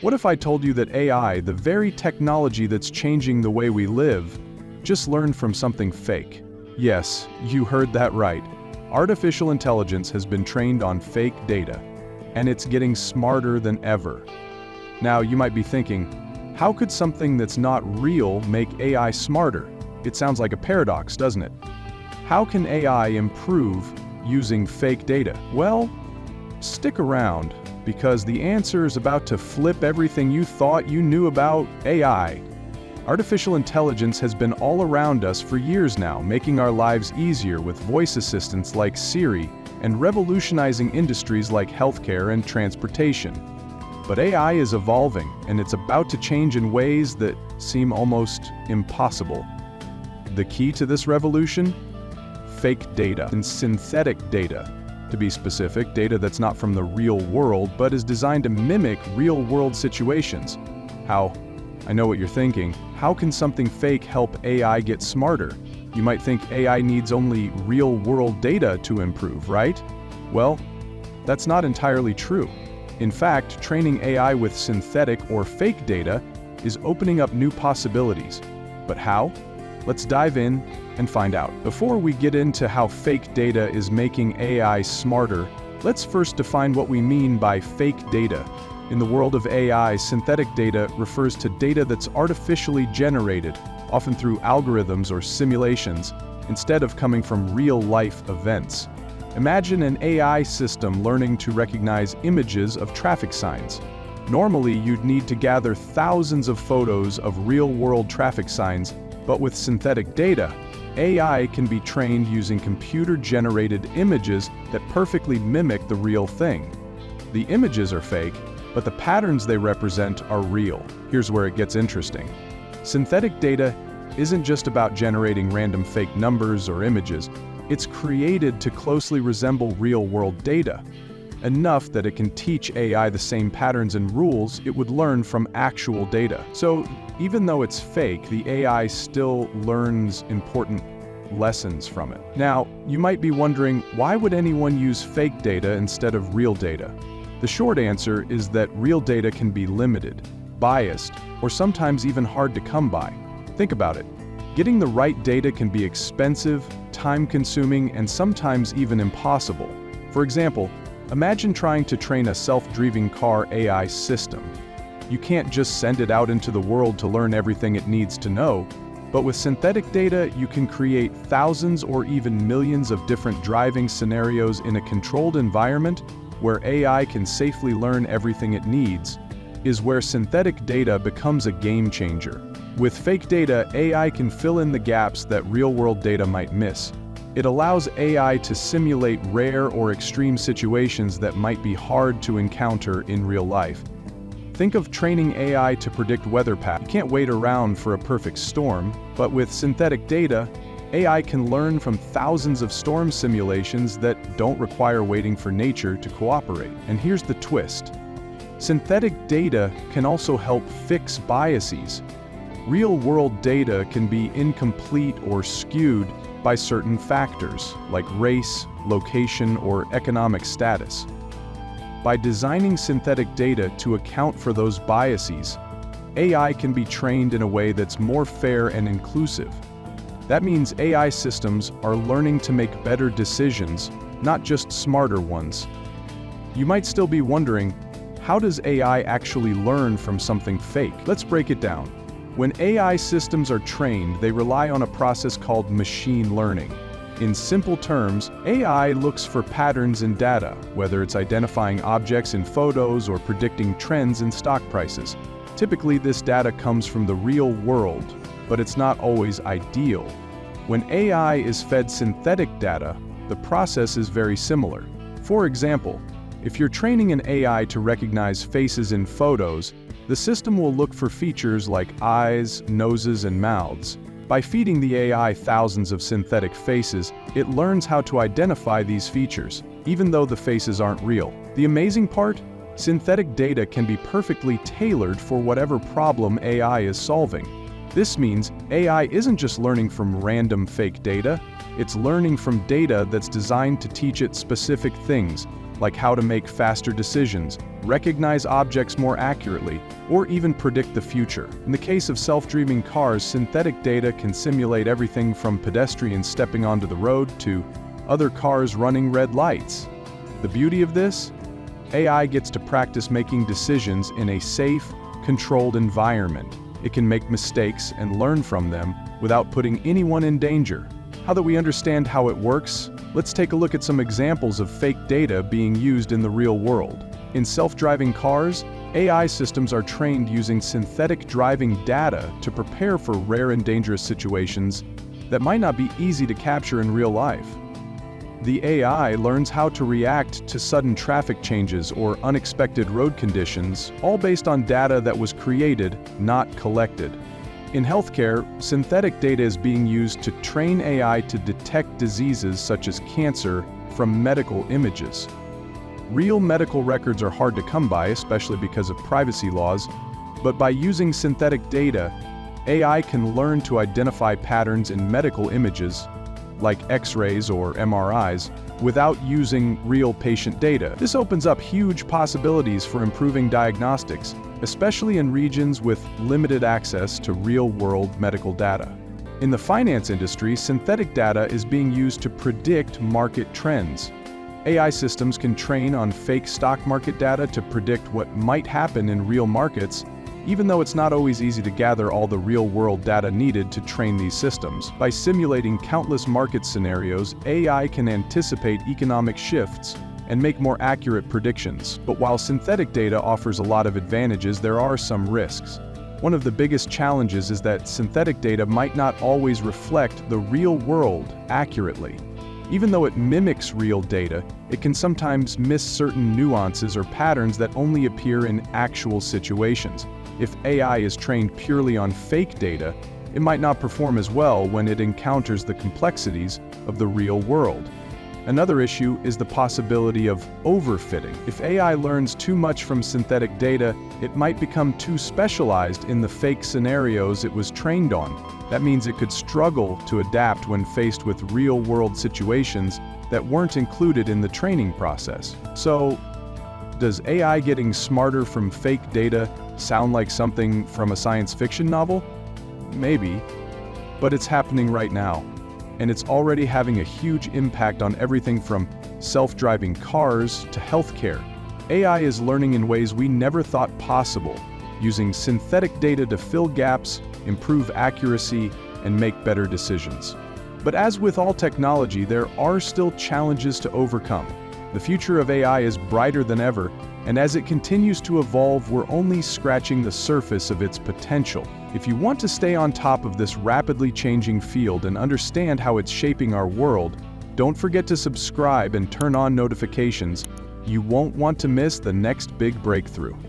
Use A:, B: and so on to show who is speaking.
A: What if I told you that AI, the very technology that's changing the way we live, just learned from something fake? Yes, you heard that right. Artificial intelligence has been trained on fake data, and it's getting smarter than ever. Now, you might be thinking, how could something that's not real make AI smarter? It sounds like a paradox, doesn't it? How can AI improve using fake data? Well, stick around, because the answer is about to flip everything you thought you knew about AI. Artificial intelligence has been all around us for years now, making our lives easier with voice assistants like Siri and revolutionizing industries like healthcare and transportation. But AI is evolving, and it's about to change in ways that seem almost impossible. The key to this revolution? Fake data and synthetic data. To be specific, data that's not from the real world, but is designed to mimic real-world situations. How? I know what you're thinking. How can something fake help AI get smarter? You might think AI needs only real-world data to improve, right? Well, that's not entirely true. In fact, training AI with synthetic or fake data is opening up new possibilities. But how? Let's dive in and find out. Before we get into how fake data is making AI smarter, let's first define what we mean by fake data. In the world of AI, synthetic data refers to data that's artificially generated, often through algorithms or simulations, instead of coming from real-life events. Imagine an AI system learning to recognize images of traffic signs. Normally, you'd need to gather thousands of photos of real-world traffic signs, but with synthetic data, AI can be trained using computer-generated images that perfectly mimic the real thing. The images are fake, but the patterns they represent are real. Here's where it gets interesting. Synthetic data isn't just about generating random fake numbers or images. It's created to closely resemble real-world data, enough that it can teach AI the same patterns and rules it would learn from actual data. So, even though it's fake, the AI still learns important lessons from it. Now, you might be wondering, why would anyone use fake data instead of real data? The short answer is that real data can be limited, biased, or sometimes even hard to come by. Think about it. Getting the right data can be expensive, time-consuming, and sometimes even impossible. For example, imagine trying to train a self-driving car AI system. You can't just send it out into the world to learn everything it needs to know, but with synthetic data, you can create thousands or even millions of different driving scenarios in a controlled environment where AI can safely learn everything it needs, is where synthetic data becomes a game changer. With fake data, AI can fill in the gaps that real-world data might miss. It allows AI to simulate rare or extreme situations that might be hard to encounter in real life. Think of training AI to predict weather patterns. You can't wait around for a perfect storm, but with synthetic data, AI can learn from thousands of storm simulations that don't require waiting for nature to cooperate. And here's the twist. Synthetic data can also help fix biases. Real-world data can be incomplete or skewed by certain factors, like race, location, or economic status. By designing synthetic data to account for those biases, AI can be trained in a way that's more fair and inclusive. That means AI systems are learning to make better decisions, not just smarter ones. You might still be wondering, how does AI actually learn from something fake? Let's break it down. When AI systems are trained, they rely on a process called machine learning. In simple terms, AI looks for patterns in data, whether it's identifying objects in photos or predicting trends in stock prices. Typically, this data comes from the real world, but it's not always ideal. When AI is fed synthetic data, the process is very similar. For example, if you're training an AI to recognize faces in photos, the system will look for features like eyes, noses, and mouths. By feeding the AI thousands of synthetic faces, it learns how to identify these features, even though the faces aren't real. The amazing part? Synthetic data can be perfectly tailored for whatever problem AI is solving. This means AI isn't just learning from random fake data, it's learning from data that's designed to teach it specific things, like how to make faster decisions, recognize objects more accurately, or even predict the future. In the case of self-driving cars, synthetic data can simulate everything from pedestrians stepping onto the road to other cars running red lights. The beauty of this? AI gets to practice making decisions in a safe, controlled environment. It can make mistakes and learn from them without putting anyone in danger. Now that we understand how it works, let's take a look at some examples of fake data being used in the real world. In self-driving cars, AI systems are trained using synthetic driving data to prepare for rare and dangerous situations that might not be easy to capture in real life. The AI learns how to react to sudden traffic changes or unexpected road conditions, all based on data that was created, not collected. In healthcare, synthetic data is being used to train AI to detect diseases such as cancer from medical images. Real medical records are hard to come by, especially because of privacy laws, but by using synthetic data, AI can learn to identify patterns in medical images, like X-rays or MRIs, without using real patient data. This opens up huge possibilities for improving diagnostics, especially in regions with limited access to real-world medical data. In the finance industry, synthetic data is being used to predict market trends. AI systems can train on fake stock market data to predict what might happen in real markets, even though it's not always easy to gather all the real-world data needed to train these systems. By simulating countless market scenarios, AI can anticipate economic shifts and make more accurate predictions. But while synthetic data offers a lot of advantages, there are some risks. One of the biggest challenges is that synthetic data might not always reflect the real world accurately. Even though it mimics real data, it can sometimes miss certain nuances or patterns that only appear in actual situations. If AI is trained purely on fake data, it might not perform as well when it encounters the complexities of the real world. Another issue is the possibility of overfitting. If AI learns too much from synthetic data, it might become too specialized in the fake scenarios it was trained on. That means it could struggle to adapt when faced with real-world situations that weren't included in the training process. So, does AI getting smarter from fake data sound like something from a science fiction novel? Maybe, but it's happening right now. And it's already having a huge impact on everything from self-driving cars to healthcare. AI is learning in ways we never thought possible, using synthetic data to fill gaps, improve accuracy, and make better decisions. But as with all technology, there are still challenges to overcome. The future of AI is brighter than ever, and as it continues to evolve, we're only scratching the surface of its potential. If you want to stay on top of this rapidly changing field and understand how it's shaping our world, don't forget to subscribe and turn on notifications. You won't want to miss the next big breakthrough.